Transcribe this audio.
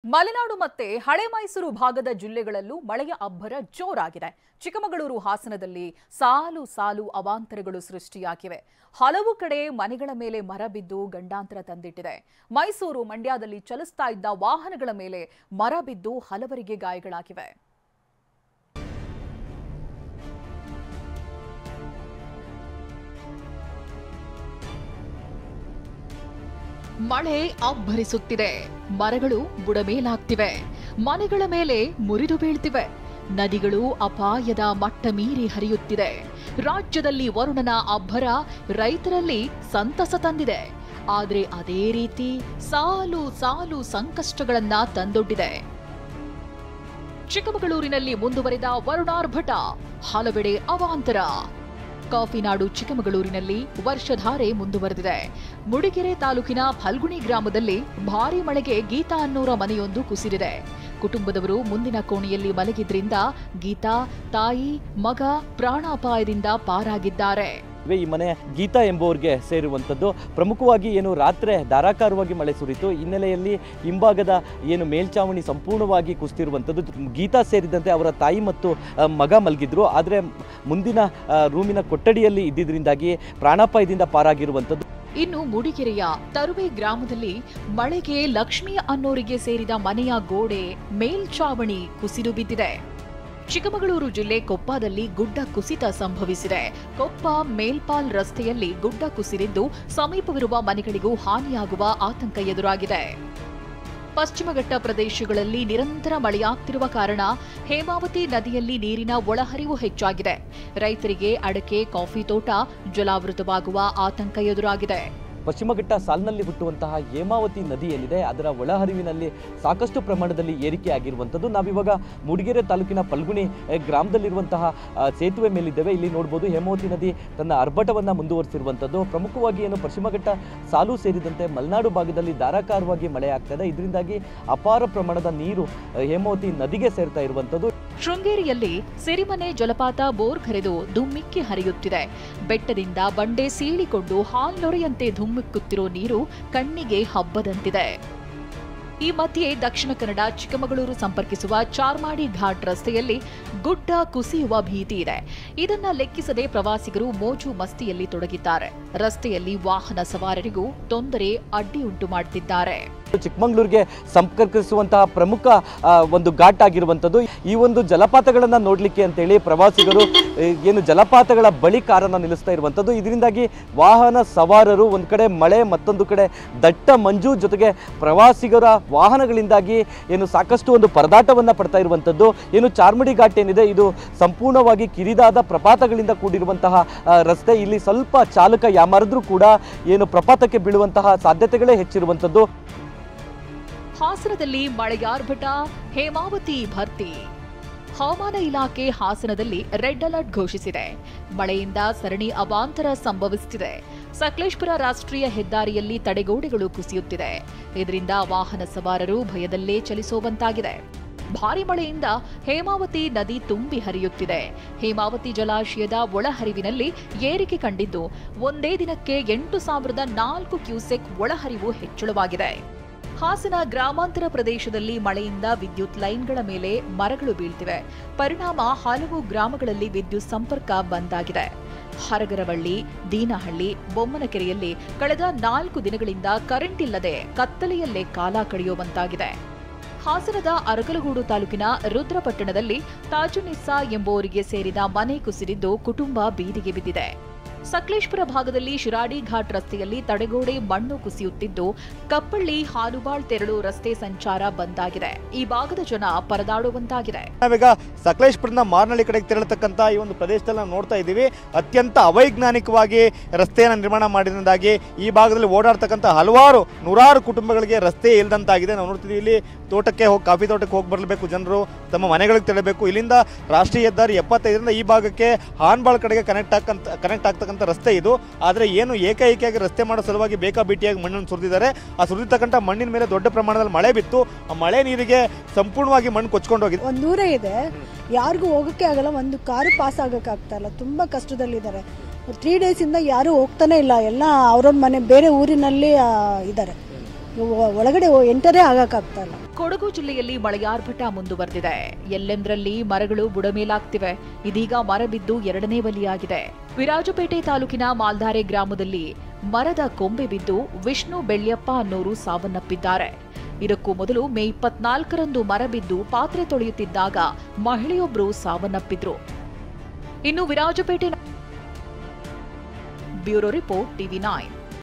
ಮಲೆನಾಡು ಮತ್ತೆ ಹಳೆ ಮೈಸೂರು ಭಾಗದ ಜಿಲ್ಲೆಗಳಲ್ಲೂ ಮಳೆಯ ಅಬ್ಬರ ಜೋರಾಗಿದೆ. ಚಿಕ್ಕಮಗಳೂರು, ಹಾಸನದಲ್ಲಿ ಸಾಲು ಸಾಲು ಅವಾಂತರಗಳು ಸೃಷ್ಟಿಯಾಗಿವೆ. ಹಲವು ಕಡೆ ಮನೆಗಳ ಮೇಲೆ ಮರ ಬಿದ್ದು ಗಂಡಾಂತರ ತಂದಿಟ್ಟಿದೆ. ಮೈಸೂರು, ಮಂಡ್ಯದಲ್ಲಿ ಚಲಿಸ್ತಾ ಇದ್ದ ವಾಹನಗಳ ಮೇಲೆ ಮರ ಬಿದ್ದು ಹಲವರಿಗೆ ಗಾಯಗಳಾಗಿವೆ. ಮಳೆ ಅಬ್ಬರಿಸುತ್ತಿದೆ. ಮರಗಳು ಬುಡಮೇಲಾಗ್ತಿವೆ. ಮನೆಗಳ ಮೇಲೆ ಮುರಿದು ಬೀಳ್ತಿವೆ. ನದಿಗಳು ಅಪಾಯದ ಮಟ್ಟ ಮೀರಿ ಹರಿಯುತ್ತಿದೆ. ರಾಜ್ಯದಲ್ಲಿ ವರುಣನ ಅಬ್ಬರ ರೈತರಲ್ಲಿ ಸಂತಸ ತಂದಿದೆ. ಆದರೆ ಅದೇ ರೀತಿ ಸಾಲು ಸಾಲು ಸಂಕಷ್ಟಗಳನ್ನ ತಂದೊಡ್ಡಿದೆ. ಚಿಕ್ಕಮಗಳೂರಿನಲ್ಲಿ ಮುಂದುವರೆದ ವರುಣಾರ್ಭಟ, ಹಲವೆಡೆ ಅವಾಂತರ. ಕಾಫಿನಾಡು ಚಿಕ್ಕಮಗಳೂರಿನಲ್ಲಿ ವರ್ಷಧಾರೆ ಮುಂದುವರೆದಿದೆ. ಮೂಡಿಗೆರೆ ತಾಲೂಕಿನ ಫಲ್ಗುಣಿ ಗ್ರಾಮದಲ್ಲಿ ಭಾರೀ ಮಳೆಗೆ ಗೀತಾ ಅನ್ನೋರ ಮನೆಯೊಂದು ಕುಸಿದಿದೆ. ಕುಟುಂಬದವರು ಮುಂದಿನ ಕೋಣೆಯಲ್ಲಿ ಮಲಗಿದ್ರಿಂದ ಗೀತಾ, ತಾಯಿ, ಮಗ ಪ್ರಾಣಾಪಾಯದಿಂದ ಪಾರಾಗಿದ್ದಾರೆ. ಈ ಮನೆ ಗೀತಾ ಎಂಬುವರಿಗೆ ಸೇರುವಂಥದ್ದು. ಪ್ರಮುಖವಾಗಿ ಏನು ರಾತ್ರಿ ಧಾರಾಕಾರವಾಗಿ ಮಳೆ ಸುರಿತು. ಹಿನ್ನೆಲೆಯಲ್ಲಿ ಹಿಂಭಾಗದ ಏನು ಮೇಲ್ಚಾವಣಿ ಸಂಪೂರ್ಣವಾಗಿ ಕುಸಿದಿರುವಂಥದ್ದು. ಗೀತಾ ಸೇರಿದಂತೆ ಅವರ ತಾಯಿ ಮತ್ತು ಮಗ ಮಲಗಿದ್ರು. ಆದರೆ ಮುಂದಿನ ರೂಮಿನ ಕೊಠಡಿಯಲ್ಲಿ ಇದ್ದಿದ್ದರಿಂದಾಗಿ ಪ್ರಾಣಾಪಾಯದಿಂದ ಪಾರಾಗಿರುವಂಥದ್ದು. ಇನ್ನು ಮೂಡಿಗೆರೆಯ ತರುವೆ ಗ್ರಾಮದಲ್ಲಿ ಮಳೆಗೆ ಲಕ್ಷ್ಮಿ ಅನ್ನೋರಿಗೆ ಸೇರಿದ ಮನೆಯ ಗೋಡೆ, ಮೇಲ್ಚಾವಣಿ ಕುಸಿದು ಬಿದ್ದಿದೆ. ಚಿಕ್ಕಮಗಳೂರು ಜಿಲ್ಲೆ ಕೊಪ್ಪದಲ್ಲಿ ಗುಡ್ಡ ಕುಸಿತ ಸಂಭವಿಸಿದೆ. ಕೊಪ್ಪ ಮೇಲ್ಪಾಲ್ ರಸ್ತೆಯಲ್ಲಿ ಗುಡ್ಡ ಕುಸಿದಿದ್ದು ಸಮೀಪವಿರುವ ಮನೆಗಳಿಗೂ ಹಾನಿಯಾಗುವ ಆತಂಕ ಎದುರಾಗಿದೆ. ಪಶ್ಚಿಮಘಟ್ಟ ಪ್ರದೇಶಗಳಲ್ಲಿ ನಿರಂತರ ಮಳೆಯಾಗ್ತಿರುವ ಕಾರಣ ಹೇಮಾವತಿ ನದಿಯಲ್ಲಿ ನೀರಿನ ಒಳಹರಿವು ಹೆಚ್ಚಾಗಿದೆ. ರೈತರಿಗೆ ಅಡಕೆ, ಕಾಫಿ ತೋಟ ಜಲಾವೃತವಾಗುವ ಆತಂಕ ಎದುರಾಗಿದೆ. ಪಶ್ಚಿಮಘಟ್ಟ ಸಾಲಿನಲ್ಲಿ ಹುಟ್ಟುವಂತಹ ಹೇಮಾವತಿ ನದಿ ಏನಿದೆ ಅದರ ಒಳಹರಿವಿನಲ್ಲಿ ಸಾಕಷ್ಟು ಪ್ರಮಾಣದಲ್ಲಿ ಏರಿಕೆ ಆಗಿರುವಂಥದ್ದು. ನಾವಿವಾಗ ಮೂಡಿಗೆರೆ ತಾಲೂಕಿನ ಫಲ್ಗುಣಿ ಗ್ರಾಮದಲ್ಲಿರುವಂತಹ ಸೇತುವೆ ಮೇಲಿದ್ದೇವೆ. ಇಲ್ಲಿ ನೋಡ್ಬೋದು ಹೇಮಾವತಿ ನದಿ ತನ್ನ ಆರ್ಭಟವನ್ನು ಮುಂದುವರಿಸಿರುವಂಥದ್ದು. ಪ್ರಮುಖವಾಗಿ ಏನು ಪಶ್ಚಿಮಘಟ್ಟ ಸಾಲು ಸೇರಿದಂತೆ ಮಲೆನಾಡು ಭಾಗದಲ್ಲಿ ಧಾರಾಕಾರವಾಗಿ ಮಳೆ ಆಗ್ತದೆ. ಇದರಿಂದಾಗಿ ಅಪಾರ ಪ್ರಮಾಣದ ನೀರು ಹೇಮಾವತಿ ನದಿಗೆ ಸೇರ್ತಾ ಇರುವಂಥದ್ದು. ಶೃಂಗೇರಿಯಲ್ಲಿ ಸಿರಿಮನೆ ಜಲಪಾತ ಬೋರ್ ಕರೆದು ಧುಮ್ಮಿಕ್ಕಿ ಹರಿಯುತ್ತಿದೆ. ಬೆಟ್ಟದಿಂದ ಬಂಡೆ ಸೀಳಿಕೊಂಡು ಹಾಲ್ನೊರೆಯಂತೆ ಧುಮ್ಮಿಕ್ಕುತ್ತಿರೋ ನೀರು ಕಣ್ಣಿಗೆ ಹಬ್ಬದಂತಿದೆ. ಈ ಮಧ್ಯೆ ದಕ್ಷಿಣ ಕನ್ನಡ ಚಿಕ್ಕಮಗಳೂರು ಸಂಪರ್ಕಿಸುವ ಚಾರ್ಮಾಡಿ ಘಾಟ್ ರಸ್ತೆಯಲ್ಲಿ ಗುಡ್ಡ ಕುಸಿಯುವ ಭೀತಿ ಇದೆ. ಇದನ್ನ ಲೆಕ್ಕಿಸದೆ ಪ್ರವಾಸಿಗರು ಮೋಜು ಮಸ್ತಿಯಲ್ಲಿ ತೊಡಗಿದ್ದಾರೆ. ರಸ್ತೆಯಲ್ಲಿ ವಾಹನ ಸವಾರರಿಗೂ ತೊಂದರೆ ಅಡ್ಡಿಯುಂಟು ಮಾಡುತ್ತಿದ್ದಾರೆ. ಚಿಕ್ಕಮಗಳೂರಿಗೆ ಸಂಪರ್ಕಿಸುವಂತಹ ಪ್ರಮುಖ ಒಂದು ಘಾಟ್ ಆಗಿರುವಂಥದ್ದು. ಈ ಒಂದು ಜಲಪಾತಗಳನ್ನ ನೋಡ್ಲಿಕ್ಕೆ ಅಂತೇಳಿ ಪ್ರವಾಸಿಗರು ಏನು ಜಲಪಾತಗಳ ಬಳಿ ಕಾರನ್ನ ನಿಲ್ಲಿಸ್ತಾ ಇರುವಂಥದ್ದು. ಇದರಿಂದಾಗಿ ವಾಹನ ಸವಾರರು ಒಂದು ಕಡೆ ಮಳೆ, ಮತ್ತೊಂದು ಕಡೆ ದಟ್ಟ ಮಂಜು, ಜೊತೆಗೆ ಪ್ರವಾಸಿಗರ ವಾಹನಗಳಿಂದಾಗಿ ಏನು ಸಾಕಷ್ಟು ಒಂದು ಪರದಾಟವನ್ನ ಪಡ್ತಾ ಇರುವಂಥದ್ದು. ಏನು ಚಾರ್ಮಡಿ ಘಾಟ್ ಏನಿದೆ ಇದು ಸಂಪೂರ್ಣವಾಗಿ ಕಿರಿದಾದ ಪ್ರಪಾತಗಳಿಂದ ಕೂಡಿರುವಂತಹ ರಸ್ತೆ. ಇಲ್ಲಿ ಸ್ವಲ್ಪ ಚಾಲಕ ಯಾಮಾರಿದ್ರೂ ಕೂಡ ಏನು ಪ್ರಪಾತಕ್ಕೆ ಬೀಳುವಂತಹ ಸಾಧ್ಯತೆಗಳೇ ಹೆಚ್ಚಿರುವಂಥದ್ದು. ಹಾಸನದಲ್ಲಿ ಮಳೆಯಾರ್ಭಟ, ಹೇಮಾವತಿ ಭರ್ತಿ. ಹವಾಮಾನ ಇಲಾಖೆ ಹಾಸನದಲ್ಲಿ ರೆಡ್ ಅಲರ್ಟ್ ಘೋಷಿಸಿದೆ. ಮಳೆಯಿಂದ ಸರಣಿ ಅವಾಂತರ ಸಂಭವಿಸುತ್ತಿದೆ. ಸಕಲೇಶಪುರ ರಾಷ್ಟ್ರೀಯ ಹೆದ್ದಾರಿಯಲ್ಲಿ ತಡೆಗೋಡೆಗಳು ಕುಸಿಯುತ್ತಿದೆ. ಇದರಿಂದ ವಾಹನ ಸವಾರರು ಭಯದಲ್ಲೇ ಚಲಿಸುವಂತಾಗಿದೆ. ಭಾರಿ ಮಳೆಯಿಂದ ಹೇಮಾವತಿ ನದಿ ತುಂಬಿ ಹರಿಯುತ್ತಿದೆ. ಹೇಮಾವತಿ ಜಲಾಶಯದ ಒಳಹರಿವಿನಲ್ಲಿ ಏರಿಕೆ ಕಂಡಿದ್ದು ಒಂದೇ ದಿನಕ್ಕೆ 8,004 ಕ್ಯೂಸೆಕ್ ಒಳಹರಿವು ಹೆಚ್ಚಳವಾಗಿದೆ. ಹಾಸನ ಗ್ರಾಮಾಂತರ ಪ್ರದೇಶದಲ್ಲಿ ಮಳೆಯಿಂದ ವಿದ್ಯುತ್ ಲೈನ್ಗಳ ಮೇಲೆ ಮರಗಳು ಬೀಳ್ತಿವೆ. ಪರಿಣಾಮ ಹಲವು ಗ್ರಾಮಗಳಲ್ಲಿ ವಿದ್ಯುತ್ ಸಂಪರ್ಕ ಬಂದ್ ಆಗಿದೆ. ಹರಗರವಳ್ಳಿ, ದೀನಹಳ್ಳಿ, ಬೊಮ್ಮನಕೆರೆಯಲ್ಲಿ ಕಳೆದ 4 ದಿನಗಳಿಂದ ಕರೆಂಟ್ ಇಲ್ಲದೆ ಕತ್ತಲೆಯಲ್ಲೇ ಕಾಲ ಕಳೆಯುವಂತಾಗಿದೆ. ಹಾಸನದ ಅರಕಲಗೂಡು ತಾಲೂಕಿನ ರುದ್ರಪಟ್ಟಣದಲ್ಲಿ ತಾಜುನಿಸ್ಸಾ ಎಂಬುವರಿಗೆ ಸೇರಿದ ಮನೆ ಕುಸಿದಿದ್ದು ಕುಟುಂಬ ಬೀದಿಗೆ ಬಿದ್ದಿದೆ. ಸಕಲೇಶಪುರ ಭಾಗದಲ್ಲಿ ಶಿರಾಡಿ ಘಾಟ್ ರಸ್ತೆಯಲ್ಲಿ ತಡೆಗೋಡೆ ಮಣ್ಣು ಕುಸಿಯುತ್ತಿದ್ದು ಕಪ್ಪಳ್ಳಿ, ಹಾಲುಬಾಳ್ ತೆರಳು ರಸ್ತೆ ಸಂಚಾರ ಬಂದ್ ಆಗಿದೆ. ಈ ಭಾಗದ ಜನ ಪರದಾಡುವಂತಾಗಿದೆ. ನಾವೀಗ ಸಕಲೇಶಪುರನ ಮಾರ್ನಳ್ಳಿ ಕಡೆಗೆ ತೆರಳತಕ್ಕಂಥ ಈ ಒಂದು ಪ್ರದೇಶದಲ್ಲಿ ನಾವು ನೋಡ್ತಾ ಇದ್ದೀವಿ. ಅತ್ಯಂತ ಅವೈಜ್ಞಾನಿಕವಾಗಿ ರಸ್ತೆಯನ್ನು ನಿರ್ಮಾಣ ಮಾಡಿದ್ರಿಂದಾಗಿ ಈ ಭಾಗದಲ್ಲಿ ಓಡಾಡ್ತಕ್ಕಂಥ ಹಲವಾರು ನೂರಾರು ಕುಟುಂಬಗಳಿಗೆ ರಸ್ತೆ ಇಲ್ಲದಂತಾಗಿದೆ. ನಾವು ನೋಡ್ತಿದ್ದೀವಿ ಇಲ್ಲಿ ತೋಟಕ್ಕೆ ಹೋಗಿ ಕಾಫಿ ತೋಟಕ್ಕೆ ಹೋಗಿ ಬರಬೇಕು, ಜನರು ತಮ್ಮ ಮನೆಗಳಿಗೆ ತೆರಳಬೇಕು. ಇಲ್ಲಿಂದ ರಾಷ್ಟ್ರೀಯ ಹೆದ್ದಾರಿ 75ರಿಂದ ಈ ಭಾಗಕ್ಕೆ ಹಾನ್ಬಾಳ್ ಕಡೆಗೆ ಕನೆಕ್ಟ್ ಆಗ್ತಕ್ಕಂಥ ರಸ್ತೆ ಇದು. ಆದರೆ ಏನು ಏಕೈಕಿಯಾಗಿ ರಸ್ತೆ ಮಾಡೋ ಸಲುವಾಗಿ ಬೇಕಾಬಿಟ್ಟಿಯಾಗಿ ಮಣ್ಣನ್ನು ಸುರಿದಿದ್ದಾರೆ. ಆ ಸುರಿದಿರ್ತಕ್ಕಂಥ ಮಣ್ಣಿನ ಮೇಲೆ ದೊಡ್ಡ ಪ್ರಮಾಣದಲ್ಲಿ ಮಳೆ ಬಿತ್ತು. ಆ ಮಳೆ ನೀರಿಗೆ ಸಂಪೂರ್ಣವಾಗಿ ಮಣ್ಣು ಕೊಚ್ಕೊಂಡು ಹೋಗಿದೆ. ಒಂದು ದೂರ ಇದೆ, ಯಾರಿಗೂ ಹೋಗೋಕ್ಕೆ ಆಗಲ್ಲ, ಒಂದು ಕಾರು ಪಾಸ್ ಆಗೋಕ್ಕಾಗ್ತಾ ಇಲ್ಲ, ತುಂಬ ಕಷ್ಟದಲ್ಲಿದ್ದಾರೆ. 3 ಡೇಸಿಂದ ಯಾರೂ ಹೋಗ್ತಾನೆ ಇಲ್ಲ, ಎಲ್ಲ ಅವ್ರವ್ರ ಮನೆ ಬೇರೆ ಊರಿನಲ್ಲಿ ಇದ್ದಾರೆ. ಒಳಗಡೆ ಎಂಟರೇ ಆಗಕ್ಕಾಗ್ತಾ ಇಲ್ಲ. ಕೊಡಗು ಜಿಲ್ಲೆಯಲ್ಲಿ ಮಳೆಯಾರ್ಭಟ ಮುಂದುವರೆದಿದೆ. ಎಲ್ಲೆಂದರಲ್ಲಿ ಮರಗಳು ಬುಡಮೇಲಾಗ್ತಿವೆ. ಇದೀಗ ಮರ ಬಿದ್ದು ಎರಡನೇ ಬಲಿಯಾಗಿದೆ. ವಿರಾಜಪೇಟೆ ತಾಲೂಕಿನ ಮಾಲ್ಧಾರೆ ಗ್ರಾಮದಲ್ಲಿ ಮರದ ಕೊಂಬೆ ಬಿದ್ದು ವಿಷ್ಣು ಬೆಳ್ಯಪ್ಪ ಅನ್ನೋರು ಸಾವನ್ನಪ್ಪಿದ್ದಾರೆ. ಇದಕ್ಕೂ ಮೊದಲು ಮೇ 24ರಂದು ಮರ ಬಿದ್ದು ಪಾತ್ರೆ ತೊಳೆಯುತ್ತಿದ್ದಾಗ ಮಹಿಳೆಯೊಬ್ಬರು ಸಾವನ್ನಪ್ಪಿದ್ರು. ಇನ್ನು ವಿರಾಜಪೇಟೆ ಬ್ಯೂರೋ ರಿಪೋರ್ಟ್ TV9.